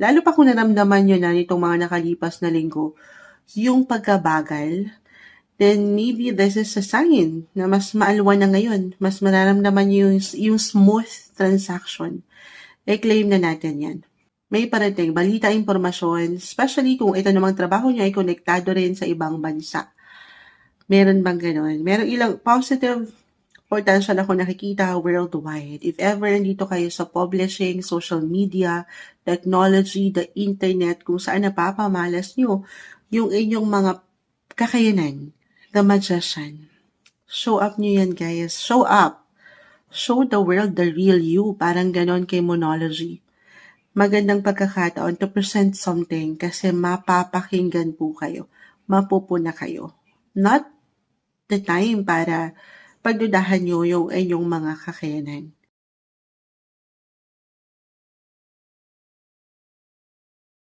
lalo pa kung naramdaman nyo na nitong mga nakalipas na linggo, yung pagkabagal, then maybe this is a sign na mas maalwan na ngayon. Mas mararamdaman nyo yung smooth transaction. I-claim na natin yan. May parating, balita, impormasyon, especially kung ito namang trabaho nyo ay konektado rin sa ibang bansa. Meron bang ganon? Meron ilang positive potential ako nakikita worldwide. If ever nandito kayo sa publishing, social media, technology, the internet, kung saan napapamalas nyo yung inyong mga kakayanan, the magician. Show up nyo yan, guys. Show up. Show the world the real you. Parang ganon kay Monology. Magandang pagkakataon to present something kasi mapapakinggan po kayo. Mapupuna kayo. Not the time para pagdudahan nyo yung inyong mga kakayanan.